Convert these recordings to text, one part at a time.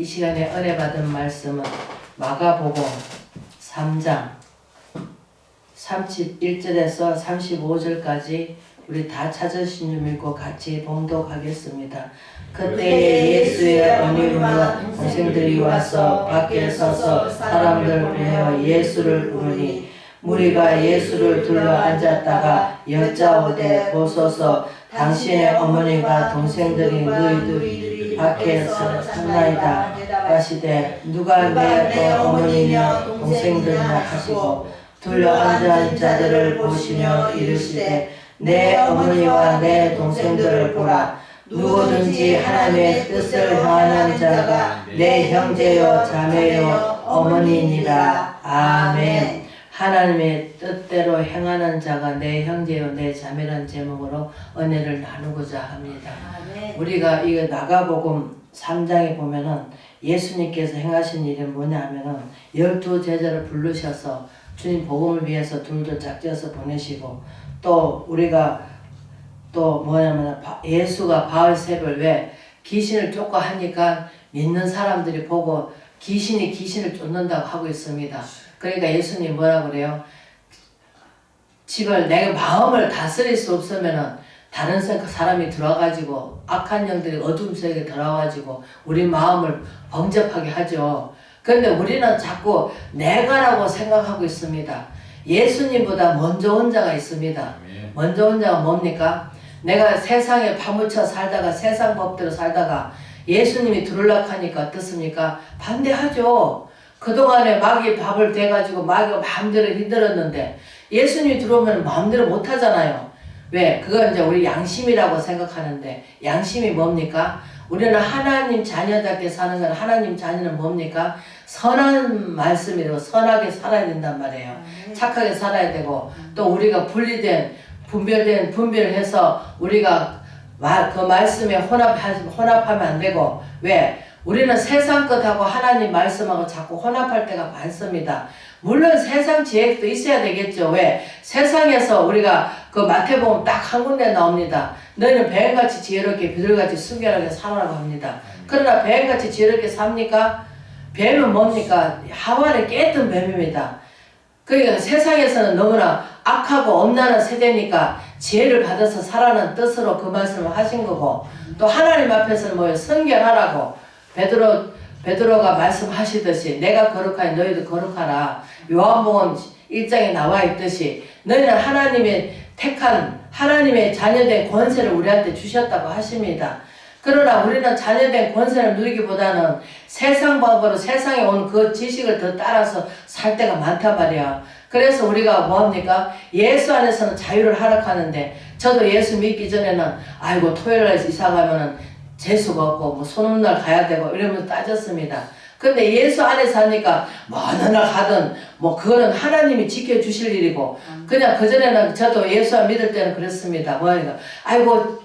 이 시간에 은혜 받은 말씀은 마가복음 3장 31절에서 35절까지 우리 다 찾으신 줄 믿고 같이 봉독하겠습니다. 그때에 예수의 어머니와 동생들이 와서 밖에 서서 사람들 보여 예수를 부르니 무리가 예수를 둘러 앉았다가 여짜오되 보소서 당신의 어머니가 동생들이 너희들 밖에서 찾나이다 하시되 누가 내 어머니며 동생들이냐 하시고 둘러 앉은 자들을 보시며 이르시되 내 어머니와 내 동생들을 보라. 누구든지 하나님의 뜻을 행하는 자가 내 형제요 자매요 어머니니라. 아멘. 하나님의 뜻대로 행하는 자가 내 형제요 내 자매라는 제목으로 은혜를 나누고자 합니다. 아멘. 우리가 이거 마가복음 3장에 보면은 예수님께서 행하신 일이 뭐냐 하면은 12제자를 부르셔서 주님 복음을 위해서 둘둘 짝지어서 보내시고 또 우리가 또 뭐냐면 예수가 바알세불 왜 귀신을 쫓고 하니까 믿는 사람들이 보고 귀신이 귀신을 쫓는다고 하고 있습니다. 그러니까 예수님 뭐라 그래요? 집을 내가 마음을 다스릴 수 없으면은 다른 사람이 들어와가지고 악한 영들이 어둠 속에 들어와가지고 우리 마음을 범접하게 하죠. 그런데 우리는 자꾸 내가라고 생각하고 있습니다. 예수님보다 먼저 온 자가 있습니다. 먼저 온 자가 뭡니까? 내가 세상에 파묻혀 살다가 세상 법대로 살다가 예수님이 들어오려고 하니까 어떻습니까? 반대하죠. 그동안에 마귀 밥을 대가지고 마귀가 마음대로 힘들었는데 예수님이 들어오면 마음대로 못하잖아요. 왜? 그건 이제 우리 양심이라고 생각하는데 양심이 뭡니까? 우리는 하나님 자녀답게 사는 건 하나님 자녀는 뭡니까? 선한 말씀이라고 선하게 살아야 된단 말이에요. 착하게 살아야 되고 또 우리가 분별을 해서 우리가 그 말씀에 혼합하면 안 되고 왜? 우리는 세상 것하고 하나님 말씀하고 자꾸 혼합할 때가 많습니다. 물론 세상 지혜도 있어야 되겠죠. 왜? 세상에서 우리가 그 마태복음 딱 한 군데 나옵니다. 너희는 뱀같이 지혜롭게 비둘기같이 순결하게 살아라고 합니다. 그러나 뱀같이 지혜롭게 삽니까? 뱀은 뭡니까? 하와를 깼던 뱀입니다. 그러니까 세상에서는 너무나 악하고 엄난한 세대니까 지혜를 받아서 살아는 뜻으로 그 말씀을 하신 거고 또 하나님 앞에서는 뭐예요? 성결하라고 베드로가 말씀하시듯이 내가 거룩하니 너희도 거룩하라. 요한복음 1장에 나와 있듯이 너희는 하나님의 택한 하나님의 자녀된 권세를 우리한테 주셨다고 하십니다. 그러나 우리는 자녀된 권세를 누리기보다는 세상 법으로 세상에 온 그 지식을 더 따라서 살 때가 많단 말이야. 그래서 우리가 뭐합니까? 예수 안에서는 자유를 하락하는데 저도 예수 믿기 전에는 아이고 토요일날 이사 가면은 재수가 없고 뭐 손 날 가야 되고 이러면서 따졌습니다. 근데 예수 안에서 하니까 뭐 어느 날 가든 뭐 그거는 하나님이 지켜주실 일이고 그냥 그전에는 저도 예수 안 믿을 때는 그랬습니다. 뭐하니까 아이고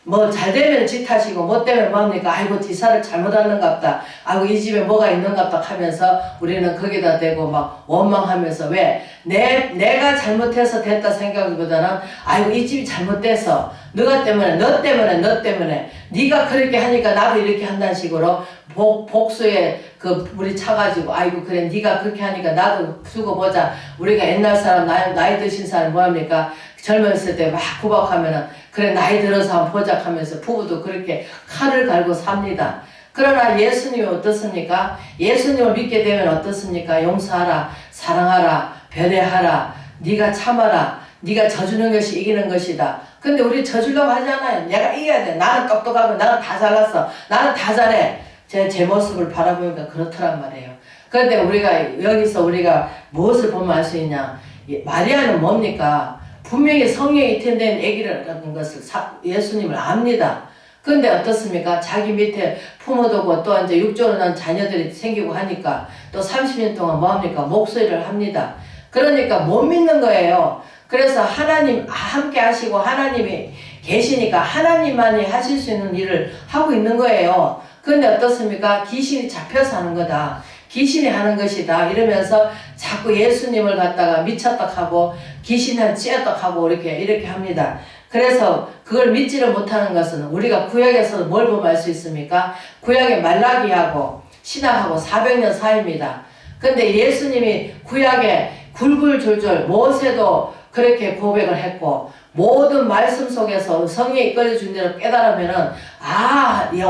뭐 잘 되면 짓하시고 뭐 때문에 뭐합니까? 아이고 지사를 잘못하는갑다. 아이고 이 집에 뭐가 있는갑다 하면서 우리는 거기다 대고 막 원망하면서 왜? 내가 잘못해서 됐다 생각보다는 아이고 이 집이 잘못돼서 너가 때문에 너 때문에 네가 그렇게 하니까 나도 이렇게 한다는 식으로 복수에 그 우리 차가지고 아이고 그래 네가 그렇게 하니까 나도 두고 보자. 우리가 옛날 사람 나이 드신 사람 뭐합니까? 젊었을 때 막 구박하면은 그래 나이 들어서 한번 보자 하면서 부부도 그렇게 칼을 갈고 삽니다. 그러나 예수님이 어떻습니까? 예수님을 믿게 되면 어떻습니까? 용서하라, 사랑하라, 변해하라, 네가 참아라, 네가 져주는 것이 이기는 것이다. 근데 우리 져주려고 하잖아요. 내가 이겨야 돼. 나는 똑똑하고 나는 다 잘났어. 나는 다 잘해. 제 모습을 바라보니까 그렇더란 말이에요. 그런데 우리가 여기서 우리가 무엇을 보면 알 수 있냐? 마리아는 뭡니까? 분명히 성령이 텐된 아기라는 것을 예수님을 압니다. 그런데 어떻습니까? 자기 밑에 품어두고 또 이제 육조로 난 자녀들이 생기고 하니까 또 30년 동안 뭐합니까? 목소리를 합니다. 그러니까 못 믿는 거예요. 그래서 하나님 함께 하시고 하나님이 계시니까 하나님만이 하실 수 있는 일을 하고 있는 거예요. 그런데 어떻습니까? 귀신이 잡혀서 하는 거다. 귀신이 하는 것이다. 이러면서 자꾸 예수님을 갖다가 미쳤다 하고 귀신을 찌었다 하고 이렇게 합니다. 그래서 그걸 믿지를 못하는 것은 우리가 구약에서 뭘 보면 알 수 있습니까? 구약의 말라기하고 신학하고 400년 사이입니다. 근데 예수님이 구약에 굴굴졸졸 모세도 그렇게 고백을 했고 모든 말씀 속에서 성령이 이끌어준 대로 깨달으면은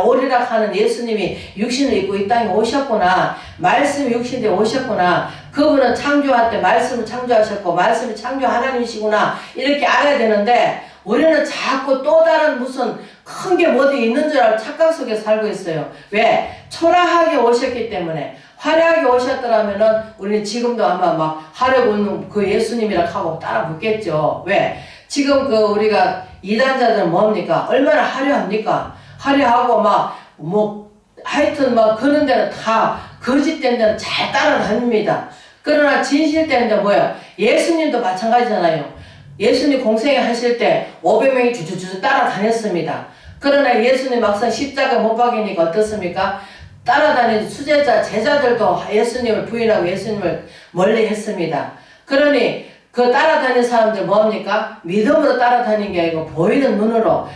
오리락하는 예수님이 육신을 입고 이 땅에 오셨구나. 말씀이 육신에 오셨구나. 그분은 창조할 때 말씀을 창조하셨고 말씀이 창조 하나님이시구나. 이렇게 알아야 되는데 우리는 자꾸 또 다른 무슨 큰 게 어디 있는 줄 알고 착각 속에 살고 있어요. 왜? 초라하게 오셨기 때문에. 화려하게 오셨더라면은 우리는 지금도 아마 막 하려고 있는 그 예수님이라 하고 따라 붙겠죠. 왜? 지금 그 우리가 이단자들은 뭡니까? 얼마나 화려합니까? 화려하고 하여튼 그런 데는 다 거짓된 데는 잘 따라다닙니다. 그러나 진실된 데 뭐야? 예수님도 마찬가지잖아요. 예수님 공생애 하실 때 500명이 주주주 따라다녔습니다. 그러나 예수님 막상 십자가 못 박이니까 어떻습니까? 따라다니는 수제자, 제자들도 예수님을 부인하고 예수님을 멀리 했습니다. 그러니 그 따라다니는 사람들 뭡니까? 믿음으로 따라다니는 게 아니고 보이는 눈으로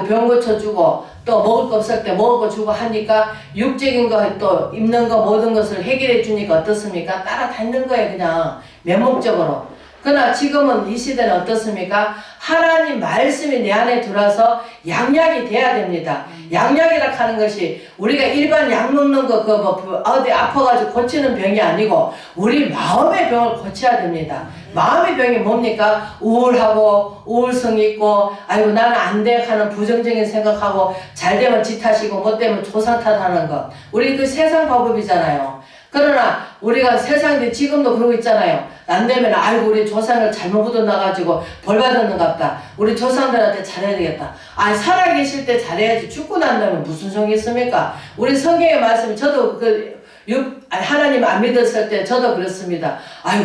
병 고쳐주고 또 먹을 거 없을 때 먹을 거 주고 하니까 육적인 거 또 입는 거 모든 것을 해결해 주니까 어떻습니까? 따라다니는 거예요. 그냥 맨목적으로. 그러나 지금은 이 시대는 어떻습니까? 하나님 말씀이 내 안에 들어와서 양약이 돼야 됩니다. 양약이라 하는 것이 우리가 일반 약 먹는 거 어디 아파가지고 고치는 병이 아니고 우리 마음의 병을 고쳐야 됩니다. 마음의 병이 뭡니까? 우울하고 우울성이 있고 나는 안 돼 하는 부정적인 생각하고 잘 되면 지 탓이고 못 되면 조상 탓하는 것. 우리 그 세상 방법이잖아요. 그러나 우리가 세상에 지금도 그러고 있잖아요. 안 되면 우리 조상을 잘못 묻어놔가지고 벌 받았는갑다. 우리 조상들한테 잘해야 되겠다. 살아계실 때 잘해야지. 죽고 난 다음에 무슨 소용이 있습니까? 우리 성경의 말씀이 저도 하나님 안 믿었을 때 저도 그렇습니다.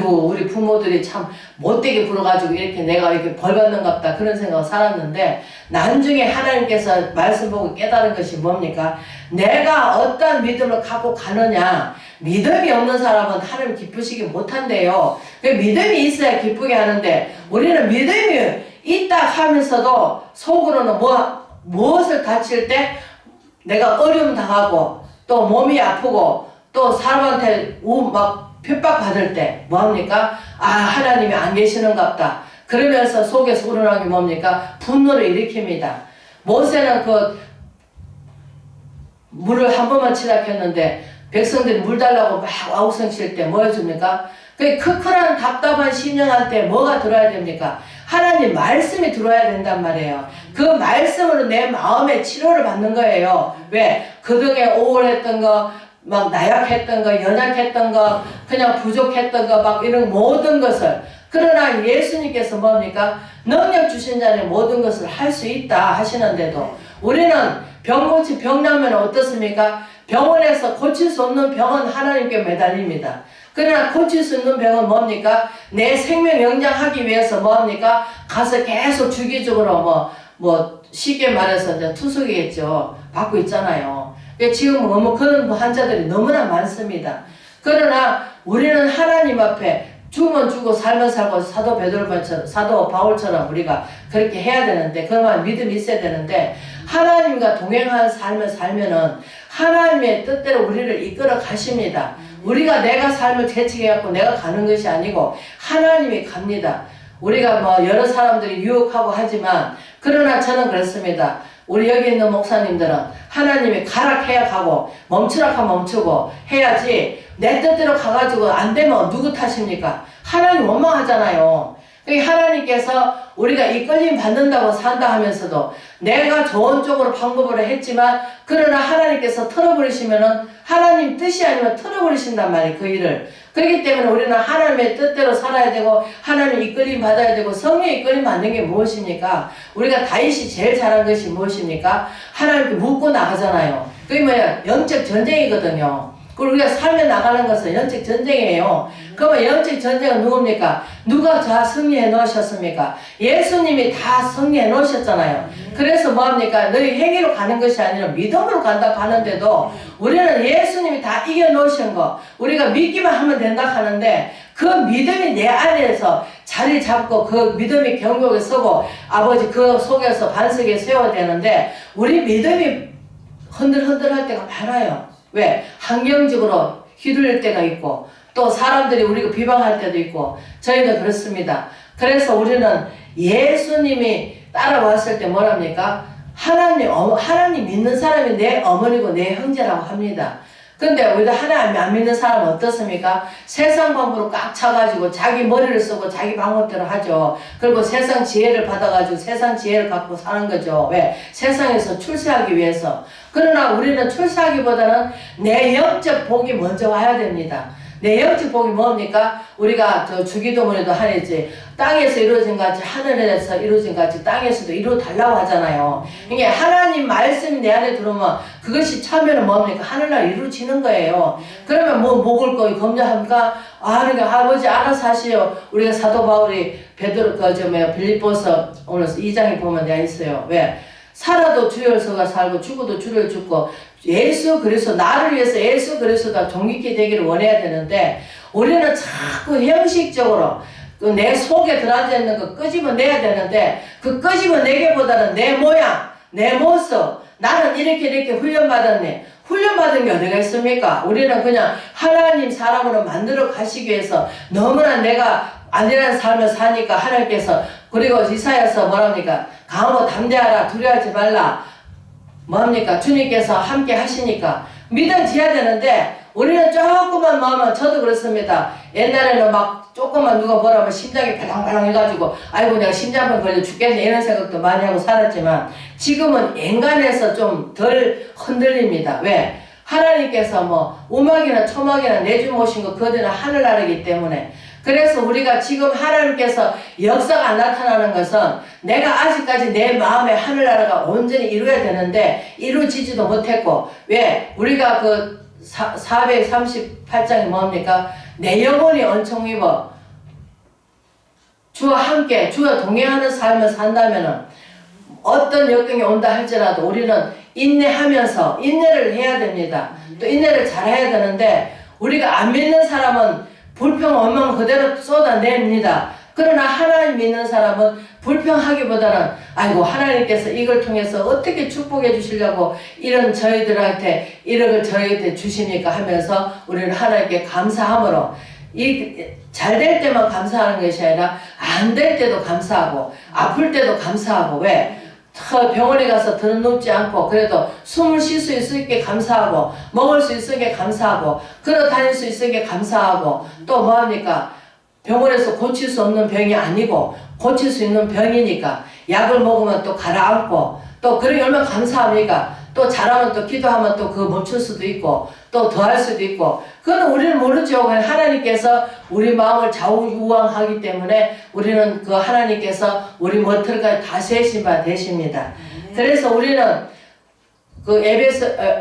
우리 부모들이 참 못되게 굴어가지고 이렇게 내가 이렇게 벌 받는갑다. 그런 생각을 살았는데 나중에 하나님께서 말씀 보고 깨달은 것이 뭡니까? 내가 어떤 믿음을 갖고 가느냐. 믿음이 없는 사람은 하나님 기쁘시기 못한대요. 믿음이 있어야 기쁘게 하는데 우리는 믿음이 있다 하면서도 속으로는 무엇을 다칠 때 내가 어려움 당하고 또 몸이 아프고 또 사람한테 핍박받을 때 뭐합니까? 하나님이 안 계시는갑다. 그러면서 속에서 우러나는 게 뭡니까? 분노를 일으킵니다. 모세는 물을 한 번만 치락했는데 백성들이 물 달라고 막 아우성 칠 때 뭐 해줍니까? 그 크크한 답답한 심령할 때 뭐가 들어야 됩니까? 하나님 말씀이 들어야 된단 말이에요. 그 말씀으로 내 마음의 치료를 받는 거예요. 왜? 그동안 우울했던 거, 나약했던 거, 연약했던 거, 그냥 부족했던 거, 이런 모든 것을. 그러나 예수님께서 뭡니까? 능력 주신 자는 모든 것을 할 수 있다 하시는데도 우리는 병 나면 어떻습니까? 병원에서 고칠 수 없는 병은 하나님께 매달립니다. 그러나 고칠 수 있는 병은 뭡니까? 내 생명 영장하기 위해서 뭐합니까? 가서 계속 주기적으로 쉽게 말해서 이제 투숙이겠죠. 받고 있잖아요. 지금 그런 환자들이 너무나 많습니다. 그러나 우리는 하나님 앞에 죽으면 죽고 살면 살고 사도 바울처럼 우리가 그렇게 해야 되는데 그러면 믿음이 있어야 되는데 하나님과 동행한 삶을 살면은 하나님의 뜻대로 우리를 이끌어 가십니다. 우리가 내가 삶을 재촉해갖고 내가 가는 것이 아니고 하나님이 갑니다. 우리가 여러 사람들이 유혹하고 하지만 그러나 저는 그렇습니다. 우리 여기 있는 목사님들은 하나님이 가라 해야 가고 멈추라 하면 멈추고 해야지 내 뜻대로 가가지고 안 되면 누구 탓입니까? 하나님 원망하잖아요. 하나님께서 우리가 이끌림 받는다고 산다 하면서도 내가 좋은 쪽으로 방법으로 했지만 그러나 하나님께서 털어버리시면은 하나님 뜻이 아니면 털어버리신단 말이에요. 그 일을. 그렇기 때문에 우리는 하나님의 뜻대로 살아야 되고 하나님 이끌림 받아야 되고 성령의 이끌림 받는 게 무엇입니까? 우리가 다윗이 제일 잘한 것이 무엇입니까? 하나님께 묻고 나가잖아요. 그게 뭐야? 영적 전쟁이거든요. 그리고 우리가 살며 나가는 것은 영적 전쟁이에요. 그러면 영적 전쟁은 누굽니까? 누가 다 승리해 놓으셨습니까? 예수님이 다 승리해 놓으셨잖아요. 그래서 뭐합니까? 너희 행위로 가는 것이 아니라 믿음으로 간다 하는데도 우리는 예수님이 다 이겨 놓으신 거 우리가 믿기만 하면 된다 하는데 그 믿음이 내 안에서 자리 잡고 그 믿음이 경곡에 서고 아버지 그 속에서 반석에 세워야 되는데 우리 믿음이 흔들흔들할 때가 많아요. 왜? 환경적으로 휘둘릴 때가 있고 또 사람들이 우리가 비방할 때도 있고 저희는 그렇습니다. 그래서 우리는 예수님이 따라왔을 때 뭐랍니까? 하나님 믿는 사람이 내 어머니고 내 형제라고 합니다. 근데 우리가 하나님 안 믿는 사람은 어떻습니까? 세상 방법으로 꽉 차가지고 자기 머리를 쓰고 자기 방법대로 하죠. 그리고 세상 지혜를 받아가지고 세상 지혜를 갖고 사는 거죠. 왜? 세상에서 출세하기 위해서. 그러나 우리는 출세하기보다는 내 영적 복이 먼저 와야 됩니다. 내 영적 복이 뭡니까? 우리가 저 주기도문에도 하랬지. 땅에서 이루어진 같이 하늘에서 이루어진 같이 땅에서도 이루어달라고 하잖아요. 이게 하나님 말씀이 내 안에 들어오면 그것이 처음에는 뭡니까? 하늘날 이루어지는 거예요. 그러면 뭐 먹을 거 검증합니까? 그러니까 아버지 알아서 하시오. 우리가 사도 바울이 베드로 빌립보서 오늘 2장에 보면 되어 있어요. 왜? 살아도 주여서가 살고 죽어도 주를 죽고 예수 그리스도 나를 위해서 예수 그리스도가 존귀케 되기를 원해야 되는데 우리는 자꾸 형식적으로 그 내 속에 들어앉아 있는 거 끄집어내야 되는데 그 끄집어내기보다는 내 모양 내 모습 나는 이렇게 훈련받았네. 훈련받은 게 어디가 있습니까? 우리는 그냥 하나님 사람으로 만들어 가시기 위해서 너무나 내가 안일한 삶을 사니까 하나님께서 그리고 이사야서 뭐랍니까? 강하고 담대하라 두려워하지 말라. 뭐합니까? 주님께서 함께 하시니까 믿어져야 되는데 우리는 조금만 마음은 저도 그렇습니다. 옛날에는 막 조금만 누가 뭐라면 심장이 발랑발랑 해가지고 아이고 내가 심장병 걸려 죽겠네 이런 생각도 많이 하고 살았지만 지금은 인간에서 좀 덜 흔들립니다. 왜? 하나님께서 뭐 우막이나 초막이나 내주 모신 거 그들은 하늘나라이기 때문에 그래서 우리가 지금 하나님께서 역사가 안 나타나는 것은 내가 아직까지 내 마음의 하늘나라가 온전히 이루어야 되는데 이루어지지도 못했고 왜? 우리가 그 438장이 뭡니까? 내 영혼이 은총 입어 주와 함께 주와 동행하는 삶을 산다면은 어떤 역경이 온다 할지라도 우리는 인내하면서 인내를 해야 됩니다. 또 인내를 잘 해야 되는데 우리가 안 믿는 사람은 불평 원망 그대로 쏟아냅니다. 그러나 하나님 믿는 사람은 불평하기보다는 아이고 하나님께서 이걸 통해서 어떻게 축복해 주시려고 이런 저희들한테 이런 걸 저희한테 주십니까 하면서 우리는 하나님께 감사함으로 잘 될 때만 감사하는 것이 아니라 안 될 때도 감사하고 아플 때도 감사하고 왜? 병원에 가서 들어눕지 않고 그래도 숨을 쉴 수 있으니까 감사하고 먹을 수 있으니까 감사하고 걸어 다닐 수 있으니까 감사하고 또 뭐합니까? 병원에서 고칠 수 없는 병이 아니고 고칠 수 있는 병이니까 약을 먹으면 또 가라앉고 또 그러니 얼마나 감사합니까? 또 잘하면 또 기도하면 또 그거 멈출 수도 있고 또 더 할 수도 있고 그건 우리는 모르죠. 하나님께서 우리 마음을 좌우우왕하기 때문에 우리는 그 하나님께서 우리 머털까지 다 세신 바 되십니다. 그래서 우리는 그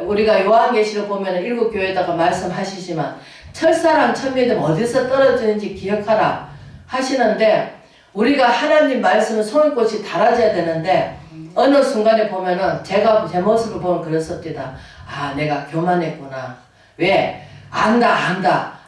우리가 요한계시록 보면 7교회에다가 말씀하시지만 첫사랑 첫믿음 어디서 떨어지는지 기억하라 하시는데 우리가 하나님 말씀을 송이꽃이 달아져야 되는데 어느 순간에 보면은 제가 제 모습을 보면 그랬었디다. 내가 교만했구나. 왜?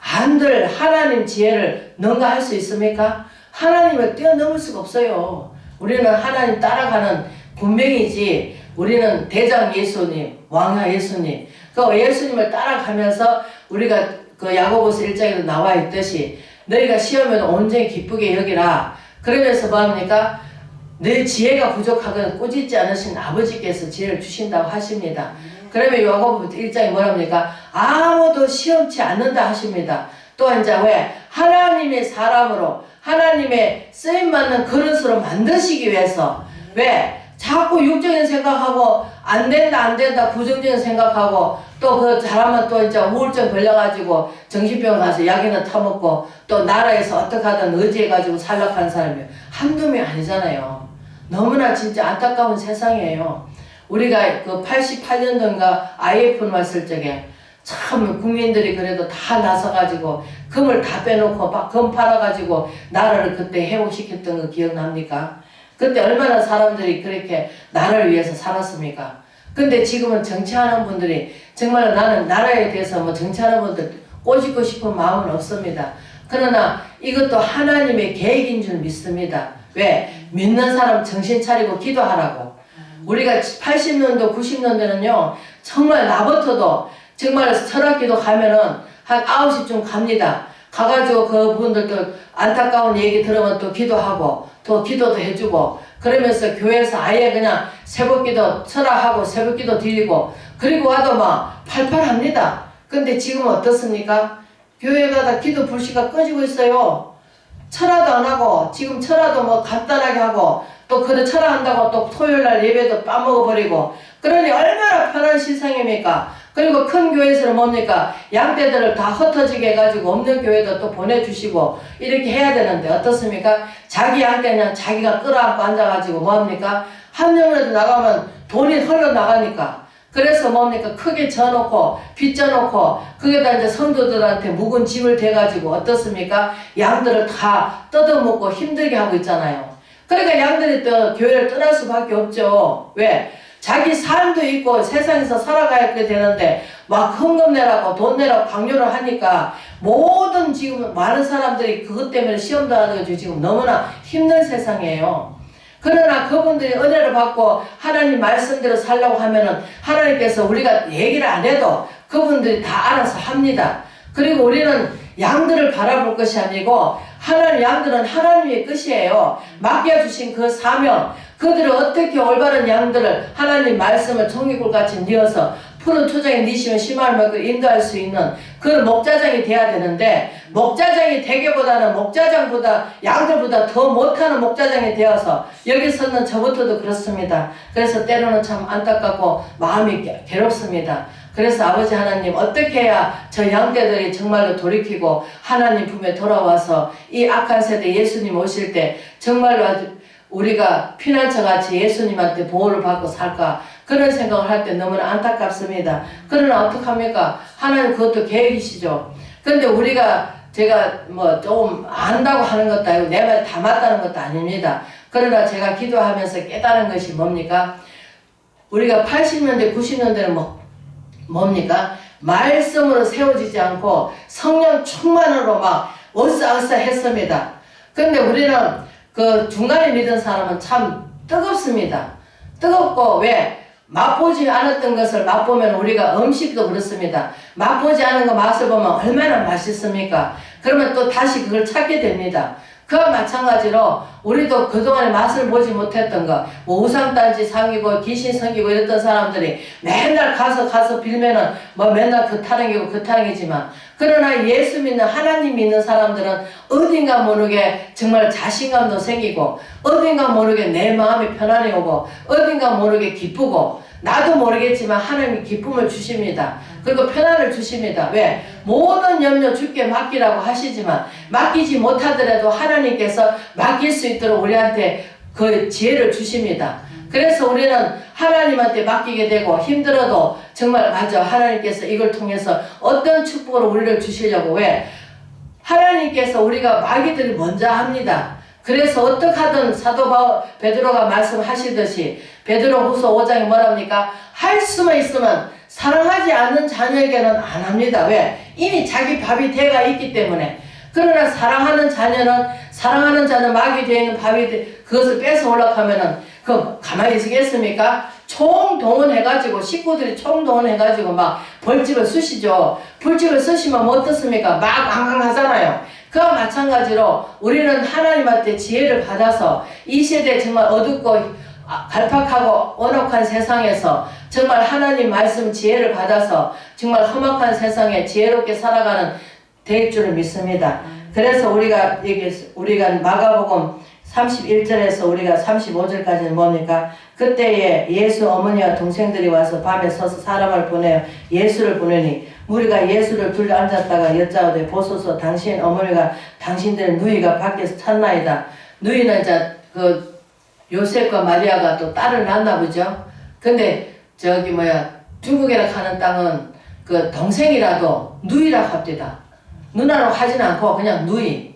안들 하나님 지혜를 능가할 수 있습니까? 하나님을 뛰어넘을 수가 없어요. 우리는 하나님 따라가는 군병이지 우리는 대장 예수님, 왕야 예수님 그 예수님을 따라가면서 우리가 그 야고보서 1장에도 나와 있듯이 너희가 시험에는 온전히 기쁘게 여기라. 그러면서 뭐합니까? 내 지혜가 부족하거든 꾸짖지 않으신 아버지께서 지혜를 주신다고 하십니다. 그러면 야고보 1장이 뭐랍니까? 아무도 시험치 않는다 하십니다. 또 이제 왜? 하나님의 사람으로 하나님의 쓰임받는 그릇으로 만드시기 위해서 왜? 자꾸 육적인 생각하고 안 된다 부정적인 생각하고 또 그 잘하면 또 이제 우울증 걸려가지고 정신병원 가서 약이나 타먹고 또 나라에서 어떻게 하든 의지해가지고 살락하는 사람이 한두 명이 아니잖아요. 너무나 진짜 안타까운 세상이에요. 우리가 그 88년도인가 IMF 왔을 적에 참 국민들이 그래도 다 나서가지고 금을 다 빼놓고 막 금 팔아가지고 나라를 그때 회복시켰던 거 기억납니까? 그때 얼마나 사람들이 그렇게 나라를 위해서 살았습니까? 근데 지금은 정치하는 분들이 정말 나는 나라에 대해서 뭐 정치하는 분들 꼬집고 싶은 마음은 없습니다. 그러나 이것도 하나님의 계획인 줄 믿습니다. 왜? 믿는 사람 정신 차리고 기도하라고. 우리가 80년도 90년대는요 정말 나부터도 정말 철학기도 가면은 한 9시쯤 갑니다. 가가지고 그분들도 안타까운 얘기 들으면 또 기도하고 또 기도도 해주고 그러면서 교회에서 아예 그냥 새벽기도 철학하고 새벽기도 드리고 그리고 와도 막 팔팔합니다. 근데 지금 어떻습니까? 교회마다 기도 불씨가 꺼지고 있어요. 철화도 안 하고 지금 철화도 뭐 간단하게 하고 또 그래 철화한다고 또 토요일날 예배도 빠먹어버리고 그러니 얼마나 편한 세상입니까? 그리고 큰 교회에서는 뭡니까? 양떼들을 다 흩어지게 해가지고 없는 교회도 또 보내주시고 이렇게 해야 되는데 어떻습니까? 자기 양떼는 자기가 끌어안고 앉아가지고 뭐합니까? 한 명이라도 나가면 돈이 흘러나가니까 그래서 뭡니까? 크게 져놓고 빚져놓고 그게다 이제 성도들한테 묵은 집을 대가지고 어떻습니까? 양들을 다 뜯어먹고 힘들게 하고 있잖아요. 그러니까 양들이 또 교회를 떠날 수밖에 없죠. 왜? 자기 삶도 있고 세상에서 살아가야 되는데 막 헌금 내라고 돈 내라고 강요를 하니까 모든 지금 많은 사람들이 그것 때문에 시험도 하는지 지금 너무나 힘든 세상이에요. 그러나 그분들이 은혜를 받고 하나님 말씀대로 살려고 하면은 하나님께서 우리가 얘기를 안 해도 그분들이 다 알아서 합니다. 그리고 우리는 양들을 바라볼 것이 아니고 하나님 양들은 하나님의 끝이에요. 맡겨주신 그 사명 그들을 어떻게 올바른 양들을 하나님 말씀을 종이굴같이 뉘어서 푸른 초장에 니시면 심화를 먹고 인도할 수 있는 그 목자장이 돼야 되는데 목자장이 되기보다는 목자장보다 양들보다 더 못하는 목자장이 되어서 여기서는 저부터도 그렇습니다. 그래서 때로는 참 안타깝고 마음이 괴롭습니다. 그래서 아버지 하나님 어떻게 해야 저 양떼들이 정말로 돌이키고 하나님 품에 돌아와서 이 악한 세대 예수님 오실 때 정말로 우리가 피난처같이 예수님한테 보호를 받고 살까 그런 생각을 할 때 너무나 안타깝습니다. 그러나 어떡합니까? 하나님 그것도 계획이시죠. 근데 우리가 제가 뭐 조금 안다고 하는 것도 아니고 내 말 다 맞다는 것도 아닙니다. 그러나 제가 기도하면서 깨달은 것이 뭡니까? 우리가 80년대 90년대는 뭡니까? 말씀으로 세워지지 않고 성령 충만으로 막 어싸어싸 했습니다. 근데 우리는 그 중간에 믿은 사람은 참 뜨겁습니다. 뜨겁고 왜? 맛보지 않았던 것을 맛보면 우리가 음식도 그렇습니다. 맛보지 않은 거 맛을 보면 얼마나 맛있습니까? 그러면 또 다시 그걸 찾게 됩니다. 그와 마찬가지로 우리도 그동안에 맛을 보지 못했던 거, 뭐 우상단지 상이고 귀신 섬기고 이랬던 사람들이 맨날 가서 빌면은 뭐 맨날 그 타령이고 그 타령이지만 그러나 예수 믿는 하나님 믿는 사람들은 어딘가 모르게 정말 자신감도 생기고 어딘가 모르게 내 마음이 편안해 오고 어딘가 모르게 기쁘고 나도 모르겠지만 하나님이 기쁨을 주십니다. 그리고 편안을 주십니다. 왜? 모든 염려 주께 맡기라고 하시지만 맡기지 못하더라도 하나님께서 맡길 수 있도록 우리한테 그 지혜를 주십니다. 그래서 우리는 하나님한테 맡기게 되고 힘들어도 정말 맞아 하나님께서 이걸 통해서 어떤 축복을 우리를 주시려고 왜? 하나님께서 우리가 마귀들이 먼저 합니다. 그래서 어떻게 하든 사도 베드로가 말씀하시듯이 베드로후서 5장에 뭐랍니까? 할 수만 있으면 사랑하지 않는 자녀에게는 안 합니다. 왜? 이미 자기 밥이 돼가 있기 때문에. 그러나 사랑하는 자는 마귀 되어 있는 밥이 그것을 뺏어 올라가면은 그 가만히 있겠습니까? 총동원해가지고 식구들이 총동원해가지고 막 벌집을 쑤시죠. 벌집을 쑤시면 뭐 어떻습니까? 막 앙앙하잖아요. 그와 마찬가지로 우리는 하나님한테 지혜를 받아서 이 세대 정말 어둡고 갈팍하고 언혹한 세상에서 정말 하나님 말씀 지혜를 받아서 정말 험악한 세상에 지혜롭게 살아가는 될 줄을 믿습니다. 그래서 우리가 마가복음 31절에서 우리가 35절까지는 뭡니까? 그때에 예수 어머니와 동생들이 와서 밤에 서서 사람을 보내어 예수를 보내니 무리가 예수를 둘러 앉았다가 여짜오되 보소서 당신 어머니가 당신들 누이가 밖에서 찾나이다. 누이는 이제 그 요셉과 마리아가 또 딸을 낳나 보죠. 근데 중국이라 가는 땅은 그 동생이라도 누이라 합디다. 누나로 하진 않고 그냥 누이.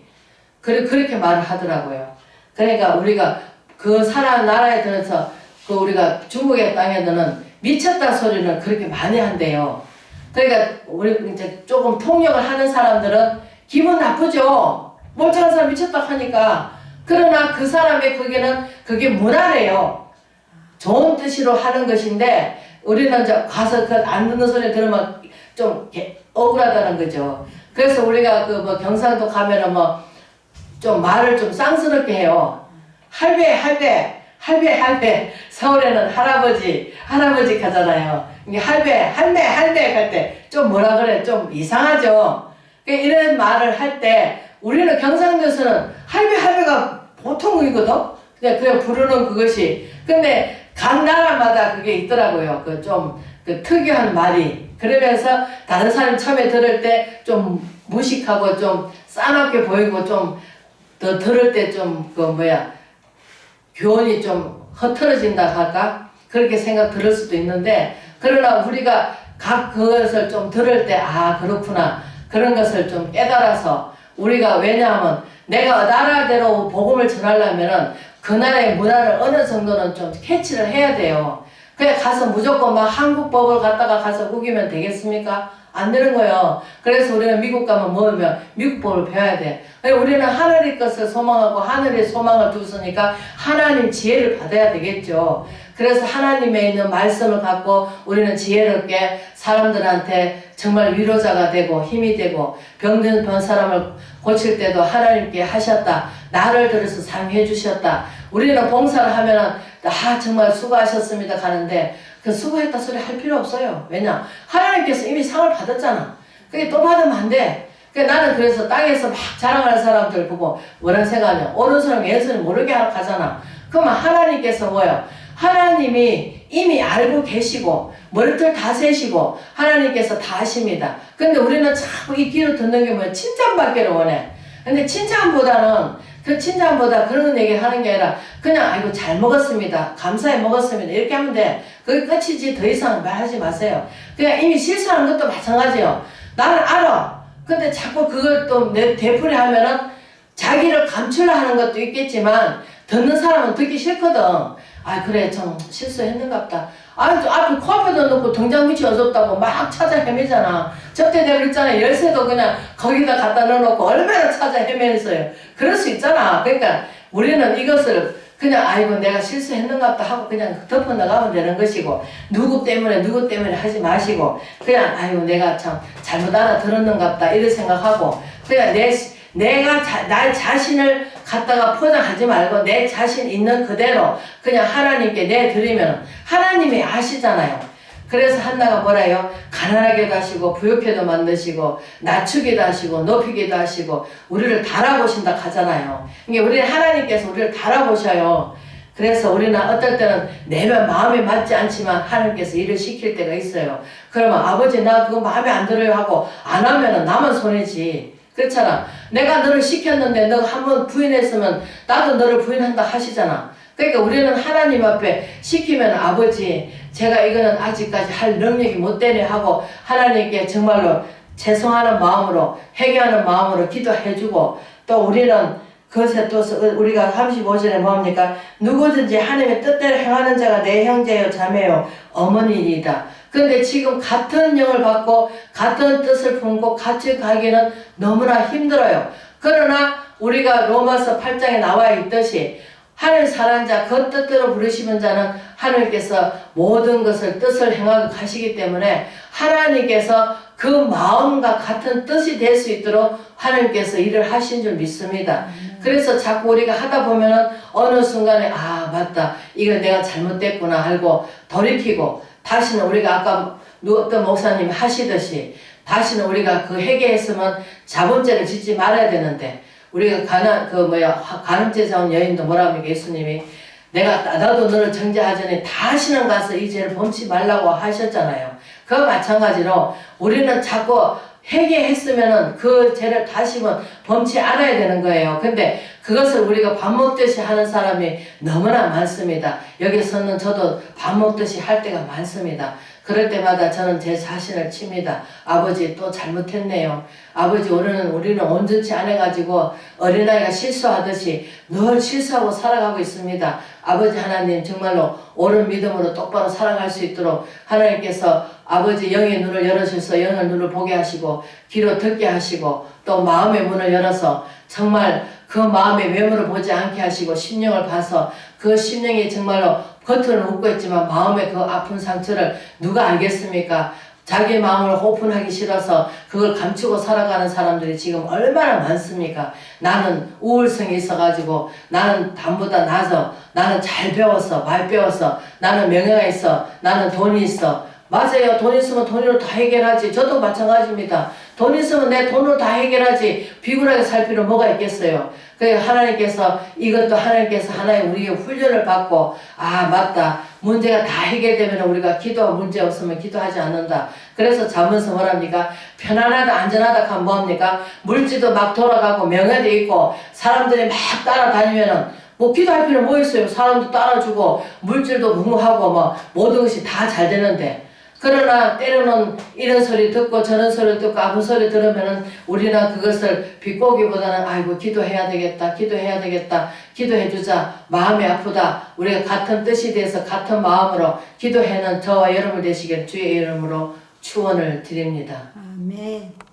그렇게 말을 하더라고요. 그러니까 우리가 그 나라에 들어서 그 우리가 중국의 땅에서는 미쳤다 소리는 그렇게 많이 한대요. 그러니까 우리 이제 조금 통역을 하는 사람들은 기분 나쁘죠. 멀쩡한 사람 미쳤다 하니까. 그러나 그 사람의 그게 문화래요. 좋은 뜻으로 하는 것인데 우리는 이제 가서 그 안 듣는 소리 들으면 좀 억울하다는 거죠. 그래서 우리가 그 뭐 경상도 가면은 뭐 좀 말을 좀 쌍스럽게 해요. 할배. 서울에는 할아버지 가잖아요. 이게 할매 할 때 좀 뭐라 그래, 좀 이상하죠. 이런 말을 할 때 우리는 경상도에서는 할배가 보통이거든. 그냥 부르는 그것이. 근데 각 나라마다 그게 있더라고요. 그 좀 그 특이한 말이. 그러면서 다른 사람 처음에 들을 때 좀 무식하고 좀 싸납게 보이고 좀 더 들을 때 좀 그 뭐야 교훈이 좀 흐트러진다 할까? 그렇게 생각 들을 수도 있는데, 그러나 우리가 각 그것을 좀 들을 때 아 그렇구나 그런 것을 좀 깨달아서, 우리가 왜냐하면 내가 나라대로 복음을 전하려면은 그 나라의 문화를 어느 정도는 좀 캐치를 해야 돼요. 그냥 가서 무조건 막 한국법을 갖다가 가서 우기면 되겠습니까? 안 되는 거예요. 그래서 우리는 미국 가면 뭐면 미국법을 배워야 돼. 우리는 하늘의 것을 소망하고 하늘의 소망을 두으니까 하나님 지혜를 받아야 되겠죠. 그래서 하나님에 있는 말씀을 갖고 우리는 지혜롭게 사람들한테 정말 위로자가 되고 힘이 되고, 병든 사람을 고칠 때도 하나님께 하셨다. 나를 들어서 상해 주셨다. 우리는 봉사를 하면은 정말 수고하셨습니다 가는데 그 수고했다 소리 할 필요 없어요. 왜냐? 하나님께서 이미 상을 받았잖아. 그게 또 받으면 안 돼. 나는 그래서 땅에서 막 자랑하는 사람들 보고 뭐라 생각하냐? 어느 사람 왼손을 모르게 가잖아. 그러면 하나님께서 뭐예요? 하나님이 이미 알고 계시고 머리털 다 세시고 하나님께서 다 아십니다. 근데 우리는 자꾸 이 귀로 듣는 게 뭐야? 칭찬받기를 원해. 근데 칭찬보다 그런 얘기 하는 게 아니라 그냥 아이고 잘 먹었습니다. 감사히 먹었습니다. 이렇게 하면 돼. 그게 끝이지 더 이상 말하지 마세요. 그냥 이미 실수하는 것도 마찬가지예요. 나는 알아. 근데 자꾸 그걸 또 되풀이 하면은 자기를 감추려 하는 것도 있겠지만 듣는 사람은 듣기 싫거든. 아 그래 좀 실수했는갑다. 앞에 코앞에다 놓고 등장 밑이 어둡다고 막 찾아 헤매잖아. 저때 내가 그랬잖아. 열쇠도 그냥 거기다 갖다 넣어놓고 얼마나 찾아 헤매면서요. 그럴 수 있잖아. 그러니까 우리는 이것을 그냥 아이고 내가 실수했는갑다 하고 그냥 덮어 나가면 되는 것이고, 누구 때문에 하지 마시고 그냥 아이고 내가 참 잘못 알아들었는갑다 이렇게 생각하고, 그냥 나 자신을 갖다가 포장하지 말고 내 자신 있는 그대로 그냥 하나님께 내드리면 하나님이 아시잖아요. 그래서 한나가 뭐라요? 가난하게도 하시고 부욕해도 만드시고 낮추기도 하시고 높이기도 하시고 우리를 달아보신다 하잖아요. 이게 우리는 하나님께서 우리를 달아보셔요. 그래서 우리는 어떨 때는 내 마음에 맞지 않지만 하나님께서 일을 시킬 때가 있어요. 그러면 아버지 나 그거 마음에 안 들어요 하고 안 하면은 나만 손해지. 그렇잖아. 내가 너를 시켰는데 너가 한번 부인했으면 나도 너를 부인한다 하시잖아. 그러니까 우리는 하나님 앞에 시키면 아버지 제가 이거는 아직까지 할 능력이 못 되네 하고 하나님께 정말로 죄송하는 마음으로 회개하는 마음으로 기도해주고, 또 우리는 그것에 또 우리가 35절에 뭐합니까? 누구든지 하나님의 뜻대로 행하는 자가 내 형제요 자매요 어머니이다. 근데 지금 같은 영을 받고 같은 뜻을 품고 같이 가기는 너무나 힘들어요. 그러나 우리가 로마서 8장에 나와 있듯이 하늘 사는 자 그 뜻대로 부르시는 자는 하나님께서 모든 것을 뜻을 행하고 가시기 때문에 하나님께서 그 마음과 같은 뜻이 될 수 있도록 하나님께서 일을 하신 줄 믿습니다. 그래서 자꾸 우리가 하다 보면은 어느 순간에 아 맞다 이거 내가 잘못됐구나 하고 돌이키고, 다시는 우리가 아까 어떤 목사님이 하시듯이 다시는 우리가 그 회개했으면 자본죄를 짓지 말아야 되는데, 우리가 간음죄 온 여인도 뭐라고 합니까? 예수님이 나도 너를 정죄하자니 다시는 가서 이 죄를 범치 말라고 하셨잖아요. 그 마찬가지로 우리는 자꾸 회개했으면은 그 죄를 다시는 범치 않아야 되는 거예요. 근데 그것을 우리가 밥 먹듯이 하는 사람이 너무나 많습니다. 여기서는 저도 밥 먹듯이 할 때가 많습니다. 그럴 때마다 저는 제 자신을 칩니다. 아버지 또 잘못했네요. 아버지 우리는 온전치 않아가지고 어린아이가 실수하듯이 늘 실수하고 살아가고 있습니다. 아버지 하나님 정말로 옳은 믿음으로 똑바로 살아갈 수 있도록 하나님께서 아버지 영의 눈을 열어주셔서 영의 눈을 보게 하시고 귀로 듣게 하시고 또 마음의 문을 열어서 정말 그 마음의 외모를 보지 않게 하시고 심령을 봐서 그 심령이 정말로 겉으로는 웃고 있지만 마음의 그 아픈 상처를 누가 알겠습니까? 자기 마음을 오픈하기 싫어서 그걸 감추고 살아가는 사람들이 지금 얼마나 많습니까? 나는 우울성이 있어가지고 나는 남보다 나서 나는 잘 배웠어 말 배웠어 나는 명예가 있어 나는 돈이 있어. 맞아요. 돈 있으면 돈으로 다 해결하지. 저도 마찬가지입니다. 돈 있으면 내 돈으로 다 해결하지. 비굴하게 살 필요 뭐가 있겠어요. 그래 하나님께서 이것도 하나님께서 하나의 우리의 훈련을 받고 아 맞다. 문제가 다 해결되면 우리가 기도 문제 없으면 기도하지 않는다. 그래서 잠언서 뭐랍니까? 편안하다 안전하다 하면 뭐합니까? 물질도 막 돌아가고 명예도 있고 사람들이 막 따라다니면은 뭐 기도할 필요 뭐 있어요. 사람도 따라주고 물질도 풍부하고 뭐 모든 것이 다 잘 되는데 그러나 때로는 이런 소리 듣고 저런 소리 듣고 아무 소리 들으면은 우리는 그것을 비꼬기보다는 아이고 기도해야 되겠다 기도해야 되겠다 기도해주자 마음이 아프다 우리가 같은 뜻이 돼서 같은 마음으로 기도하는 저와 여러분 되시길 주의 이름으로 축원을 드립니다. 아멘.